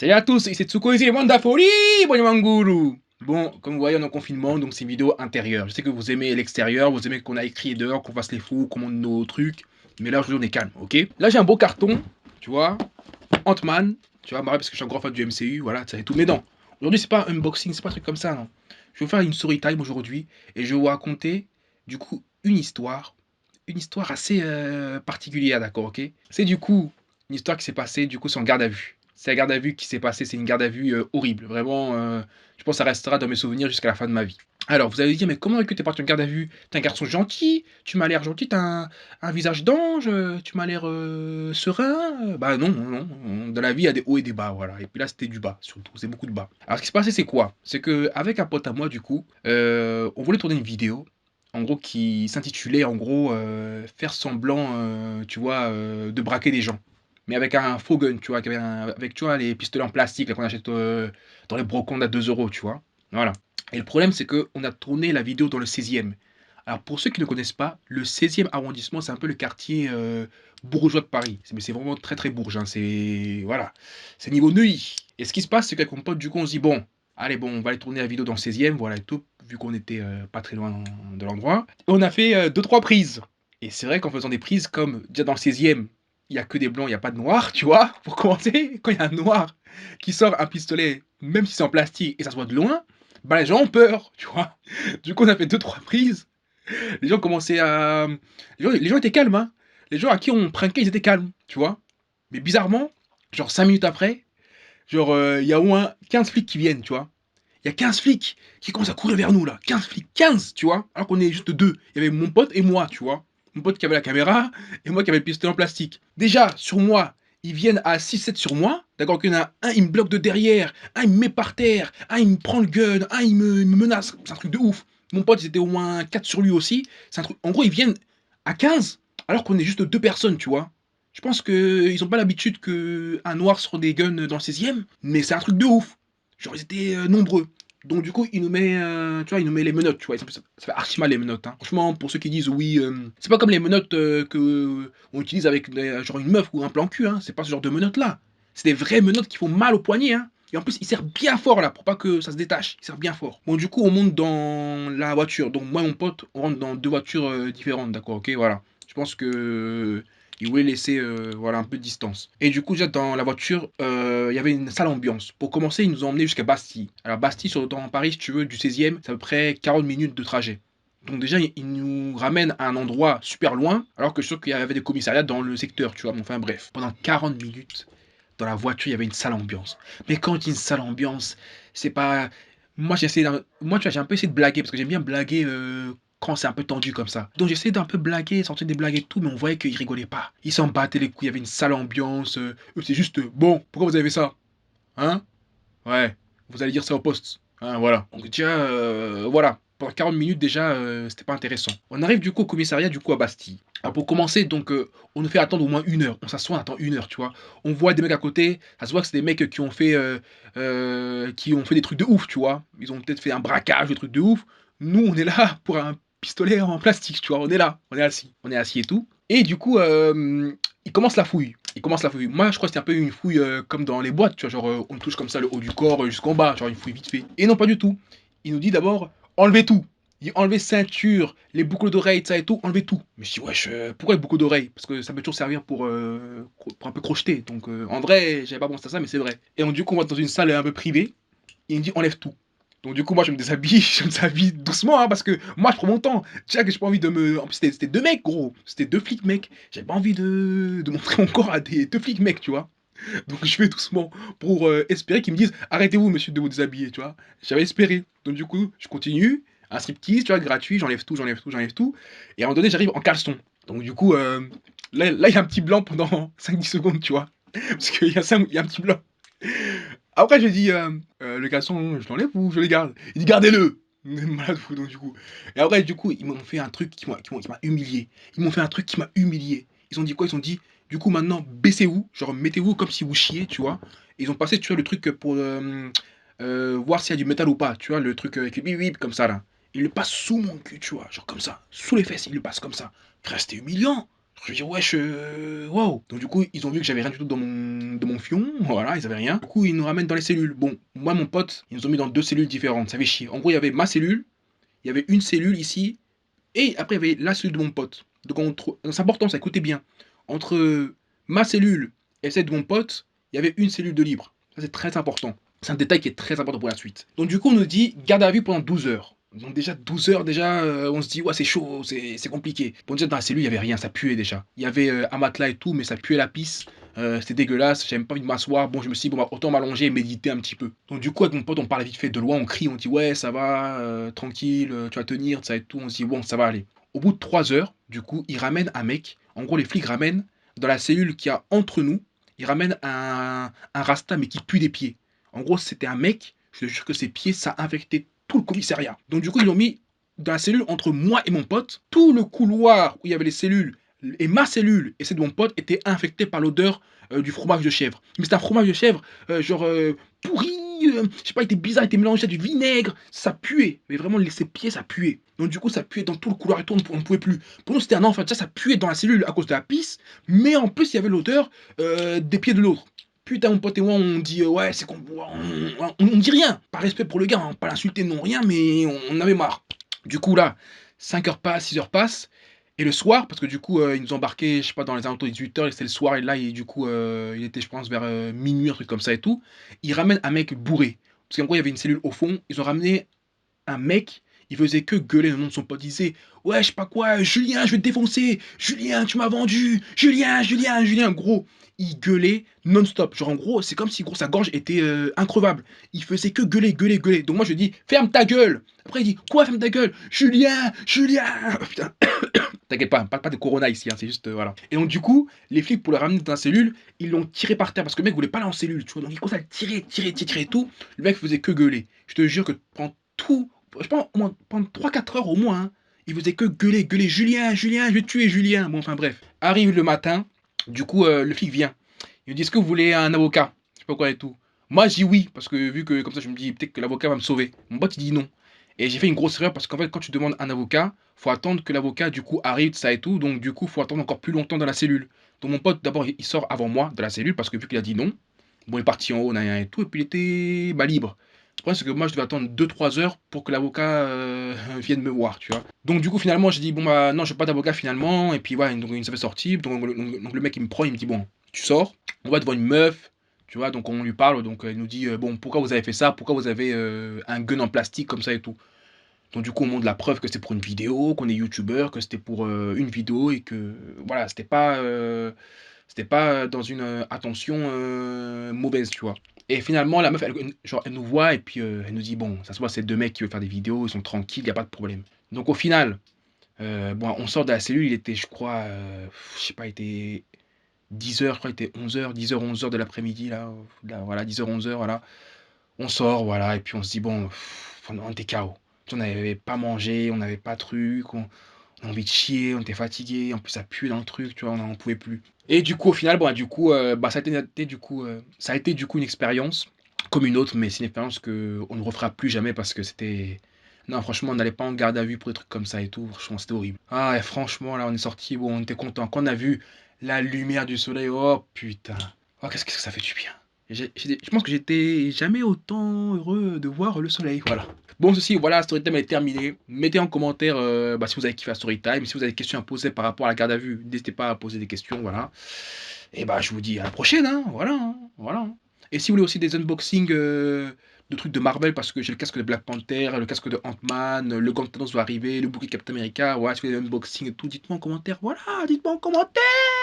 Salut à tous, c'est Tsukoisi, Wanda Folie, Bonjour. Bon, comme vous voyez, on est en confinement, donc c'est une vidéo intérieure. Je sais que vous aimez l'extérieur, vous aimez qu'on a écrit dehors, qu'on fasse les fous, qu'on monte nos trucs. Mais là, aujourd'hui, on est calme, ok? Là, j'ai un beau carton, tu vois, Ant-Man, tu vois, parce que je suis un grand fan du MCU, voilà, ça et tout. Mais non, aujourd'hui, c'est pas un unboxing, c'est pas un truc comme ça, non. Je vais vous faire une story time aujourd'hui, et je vais vous raconter, du coup, une histoire assez particulière, d'accord, ok? C'est du coup une histoire qui s'est passée, du coup, c'est en garde à vue. C'est la garde à vue qui s'est passée, c'est une garde à vue horrible. Vraiment, je pense que ça restera dans mes souvenirs jusqu'à la fin de ma vie. Alors, vous allez dire, mais comment est-ce que t'es parti en garde à vue? T'es un garçon gentil, tu m'as l'air gentil, t'as un visage d'ange, tu m'as l'air serein. Bah non, non, non. Dans la vie, il y a des hauts et des bas, voilà. Et puis là, c'était du bas, surtout. C'est beaucoup de bas. Alors, ce qui s'est passé, c'est quoi? C'est que avec un pote à moi, du coup, on voulait tourner une vidéo en gros, qui s'intitulait, en gros, faire semblant, tu vois, de braquer des gens. Mais avec un faux gun, tu vois, avec, tu vois, les pistolets en plastique là, qu'on achète dans les brocantes à 2 euros, tu vois. Voilà. Et le problème, c'est qu'on a tourné la vidéo dans le 16e. Alors, pour ceux qui ne connaissent pas, le 16e arrondissement, c'est un peu le quartier bourgeois de Paris. Mais c'est vraiment très, très bourge. Hein. C'est. Voilà. C'est niveau Neuilly. Et ce qui se passe, c'est qu'avec mon pote, du coup, on se dit, bon, allez, bon, on va aller tourner la vidéo dans le 16e, voilà et tout, vu qu'on était pas très loin de l'endroit. Et on a fait 2-3 prises. Et c'est vrai qu'en faisant des prises, comme déjà dans le 16e, il n'y a que des blancs, il n'y a pas de noirs, tu vois, pour commencer, quand il y a un noir qui sort un pistolet, même si c'est en plastique et ça se voit de loin, bah les gens ont peur, tu vois. Du coup, on a fait 2-3 prises. Les gens commençaient à. Les gens étaient calmes, hein. Les gens à qui on pranké, ils étaient calmes, tu vois. Mais bizarrement, genre 5 minutes après, genre, il y a au moins 15 flics qui viennent, tu vois. Il y a 15 flics qui commencent à courir vers nous, là. 15 flics, 15, tu vois. Alors qu'on est juste deux. Il y avait mon pote et moi, tu vois. Mon pote qui avait la caméra et moi qui avait le pistolet en plastique. Déjà, sur moi, ils viennent à 6-7 sur moi. D'accord, qu'il y en a un, il me bloque de derrière. Un, il me met par terre. Un, il me prend le gun. Un, il me menace. C'est un truc de ouf. Mon pote, ils étaient au moins 4 sur lui aussi. C'est un truc. En gros, ils viennent à 15 alors qu'on est juste deux personnes, tu vois. Je pense qu'ils ont pas l'habitude qu'un noir sur des guns dans le 16e, mais c'est un truc de ouf. Genre, ils étaient nombreux. Donc, du coup, il nous met, tu vois, il nous met les menottes, tu vois. Ça fait archi mal les menottes. Hein. Franchement, pour ceux qui disent oui, c'est pas comme les menottes que on utilise avec genre une meuf ou un plan cul. Hein. C'est pas ce genre de menottes là. C'est des vraies menottes qui font mal au poignet. Hein. Et en plus, il sert bien fort là pour pas que ça se détache. Il sert bien fort. Bon, du coup, on monte dans la voiture. Donc, moi et mon pote, on rentre dans deux voitures différentes, d'accord, ok, voilà. Je pense que il voulait laisser voilà, un peu de distance. Et du coup, déjà dans la voiture, il y avait une sale ambiance. Pour commencer, ils nous ont emmenés jusqu'à Bastille. Alors Bastille, dans Paris, si tu veux, du 16e, c'est à peu près 40 minutes de trajet. Donc déjà, ils nous ramènent à un endroit super loin, alors que je suis sûr qu'il y avait des commissariats dans le secteur, tu vois. Mais enfin bref, pendant 40 minutes, dans la voiture, il y avait une sale ambiance. Mais quand je dis une sale ambiance, c'est pas... Moi, tu vois, j'ai un peu essayé de blaguer, parce que j'aime bien blaguer quand c'est un peu tendu comme ça. Donc j'essayais d'un peu blaguer, sortir des blagues et tout, mais on voyait qu'ils rigolaient pas. Ils s'en battaient les couilles, il y avait une sale ambiance. Eux, c'est juste, bon, pourquoi vous avez fait ça? Hein? Ouais, vous allez dire ça au poste. Hein, voilà. Donc déjà, voilà. Pendant 40 minutes déjà, c'était pas intéressant. On arrive du coup au commissariat, du coup à Bastille. Alors pour commencer, donc, on nous fait attendre au moins 1 heure. On s'assoit, on attend 1 heure, tu vois. On voit des mecs à côté, ça se voit que c'est des mecs qui ont fait des trucs de ouf, tu vois. Ils ont peut-être fait un braquage, des trucs de ouf. Nous, on est là pour un pistolet en plastique, tu vois. On est là, on est assis. On est assis et tout. Et du coup, ils commencent la fouille. Ils commencent la fouille. Moi, je crois que c'était un peu une fouille comme dans les boîtes, tu vois, genre on touche comme ça le haut du corps jusqu'en bas, genre une fouille vite fait. Et non, pas du tout. Il nous dit d'abord, enlevez tout. Il dit, enlevez ceinture, les boucles d'oreilles, ça et tout, enlevez tout. Mais je dis, wesh, pourquoi les boucles d'oreilles? Parce que ça peut toujours servir pour un peu crocheter. Donc en vrai, j'avais pas pensé à ça, mais c'est vrai. Et donc, du coup, on va dans une salle un peu privée, et il me dit, enlève tout. Donc du coup, moi, je me déshabille, je me déshabille doucement, hein, parce que moi, je prends mon temps. Déjà que j'ai pas envie de me... En plus, c'était deux mecs, gros. C'était deux flics, mec. J'avais pas envie de montrer mon corps à des deux flics, mec, tu vois. Donc je fais doucement pour espérer qu'ils me disent arrêtez-vous, monsieur, de vous déshabiller, tu vois. J'avais espéré. Donc du coup, je continue. Un striptease, tu vois, gratuit, j'enlève tout, j'enlève tout, j'enlève tout. Et à un moment donné, j'arrive en caleçon. Donc du coup, là, il y a un petit blanc pendant 5-10 secondes, tu vois. Parce il y a un petit blanc. Après, je dis, le caleçon, je l'enlève ou je le garde? Il dit, gardez-le! Malade fou, donc du coup. Et après, du coup, ils m'ont fait un truc qui m'a humilié. Ils m'ont fait un truc qui m'a humilié. Ils ont dit quoi? Ils ont dit, du coup, maintenant, baissez-vous, genre, mettez-vous comme si vous chiez, tu vois. Et ils ont passé, tu vois, le truc pour voir s'il y a du métal ou pas, tu vois, le truc avec le bip bip comme ça, là. Ils le passent sous mon cul, tu vois, genre comme ça, sous les fesses, ils le passent comme ça. Frère, c'était humiliant. Je dis: «Wesh, waouh!» Donc du coup, ils ont vu que j'avais rien du tout dans mon fion, voilà, ils avaient rien. Du coup, ils nous ramènent dans les cellules. Bon, moi, mon pote, ils nous ont mis dans 2 cellules différentes, ça fait chier. En gros, il y avait ma cellule, il y avait une cellule ici et après il y avait la cellule de mon pote. Donc c'est important ça, écoutez bien. Entre ma cellule et celle de mon pote, il y avait une cellule de libre. Ça, c'est très important. C'est un détail qui est très important pour la suite. Donc du coup, on nous dit garde à vue pendant 12 heures. Donc déjà 12 heures, déjà, on se dit ouais c'est chaud, c'est compliqué. Bon déjà dans la cellule il y avait rien, ça puait déjà. Il y avait un matelas et tout, mais ça puait la pisse. C'était dégueulasse, j'avais même pas envie de m'asseoir. Bon je me suis dit bon bah, autant m'allonger et méditer un petit peu. Donc du coup avec mon pote on parle vite fait de loin, on crie, on dit ouais ça va, tranquille, tu vas tenir, ça et tout. On se dit bon ça va aller. Au bout de 3 heures, du coup ils ramènent un mec. En gros les flics ramènent dans la cellule qu'il y a entre nous, ils ramènent un rasta mais qui pue des pieds. En gros, c'était un mec, je te jure que ses pieds, ça infectait tout le commissariat. Donc du coup, ils l'ont mis dans la cellule entre moi et mon pote. Tout le couloir où il y avait les cellules et ma cellule et celle de mon pote était infecté par l'odeur du fromage de chèvre. Mais c'était un fromage de chèvre, genre pourri, je sais pas, il était bizarre, il était mélangé à du vinaigre, ça puait. Mais vraiment, ses pieds, ça puait. Donc du coup, ça puait dans tout le couloir et tout, on ne pouvait plus. Pour nous, c'était un enfer. Déjà, ça puait dans la cellule à cause de la pisse, mais en plus, il y avait l'odeur des pieds de l'autre. Putain, mon pote et moi, on dit ouais, c'est qu'on on dit rien. Par respect pour le gars, hein, pas l'insulter, non, rien, mais on avait marre. Du coup, là, 5 heures passent, 6 heures passent. Et le soir, parce que du coup, ils nous ont embarqués, je sais pas, dans les alentours de 18 heures, et c'était le soir, et là, du coup, il était, je pense, vers minuit, un truc comme ça et tout. Ils ramènent un mec bourré. Parce qu'en gros, il y avait une cellule au fond. Ils ont ramené un mec, il faisait que gueuler le nom de son pote. Il disait ouais, je sais pas quoi, Julien, je vais te défoncer. Julien, tu m'as vendu. Julien, Julien, Julien. Gros, il gueulait non-stop. Genre, en gros, c'est comme si gros, sa gorge était increvable. Il faisait que gueuler, gueuler, gueuler. Donc, moi, je dis ferme ta gueule. Après, il dit quoi, ferme ta gueule? Julien, Julien. Oh, putain. T'inquiète pas de corona ici, hein, c'est juste voilà. Et donc du coup, les flics pour le ramener dans la cellule, ils l'ont tiré par terre parce que le mec voulait pas aller en cellule, tu vois. Donc il commence à le tirer, tirer, tirer et tout. Le mec faisait que gueuler. Je te jure que pendant tout, je pense au moins pendant 3-4 heures au moins, hein, il faisait que gueuler, gueuler. Julien, Julien, je vais tuer Julien. Bon enfin bref. Arrive le matin, du coup le flic vient. Il me dit est-ce que vous voulez un avocat? Je sais pas quoi et tout. Moi je dis oui parce que vu que comme ça je me dis peut-être que l'avocat va me sauver. Mon pote il dit non. Et j'ai fait une grosse erreur parce qu'en fait quand tu demandes un avocat, faut attendre que l'avocat du coup arrive, ça et tout. Donc du coup faut attendre encore plus longtemps dans la cellule. Donc mon pote d'abord il sort avant moi de la cellule parce que vu qu'il a dit non, bon il est parti en haut, et tout, et puis il était bah, libre. Le problème, c'est que moi, je devais attendre 2-3 heures pour que l'avocat vienne me voir, tu vois. Donc, du coup, finalement, j'ai dit, bon, bah, non, je veux pas d'avocat finalement. Et puis, voilà, donc, il s'avait sorti. Donc, le mec, il me prend, il me dit, bon, tu sors, on va devant une meuf, tu vois. Donc, on lui parle. Donc, elle nous dit, bon, pourquoi vous avez fait ça? Pourquoi vous avez un gun en plastique comme ça et tout? Donc, du coup, on montre la preuve que c'était pour une vidéo, qu'on est youtubeur, que c'était pour une vidéo et que, voilà, c'était pas dans une attention mauvaise, tu vois. Et finalement, la meuf, genre, elle nous voit et puis elle nous dit bon, ça se voit, c'est deux mecs qui veulent faire des vidéos, ils sont tranquilles, il n'y a pas de problème. Donc au final, bon, on sort de la cellule, il était, je crois, je sais pas, il était 10 heures, je crois, il était 11 heures, 10 heures, 11 heures de l'après-midi, là, voilà, 10 heures, 11 heures, voilà. On sort, voilà, et puis on se dit bon, on était KO. On n'avait pas mangé, on n'avait pas de truc, on a envie de chier, on était fatigué, en plus ça pue dans le truc, tu vois, on n'en pouvait plus. Et du coup, au final, bon, du coup, bah, ça a été du coup une expérience comme une autre, mais c'est une expérience que on ne refera plus jamais parce que c'était. Non, franchement, on n'allait pas en garde à vue pour des trucs comme ça et tout. Franchement, c'était horrible. Ah, et franchement, là, on est sorti, bon, on était content. Quand on a vu la lumière du soleil, oh putain. Oh, qu'est-ce que ça fait du bien. Je pense que j'étais jamais autant heureux de voir le soleil. Voilà. Bon, ceci, voilà, la story time est terminée. Mettez en commentaire bah, si vous avez kiffé la story time. Si vous avez des questions à poser par rapport à la garde à vue, n'hésitez pas à poser des questions. Voilà. Et bah, je vous dis à la prochaine. Hein, voilà, hein, voilà. Et si vous voulez aussi des unboxings de trucs de Marvel, parce que j'ai le casque de Black Panther, le casque de Ant-Man, le gant de Thanos va arriver, le bouquet de Captain America. Voilà, si vous voulez des unboxings et tout, dites-moi en commentaire. Voilà, dites-moi en commentaire.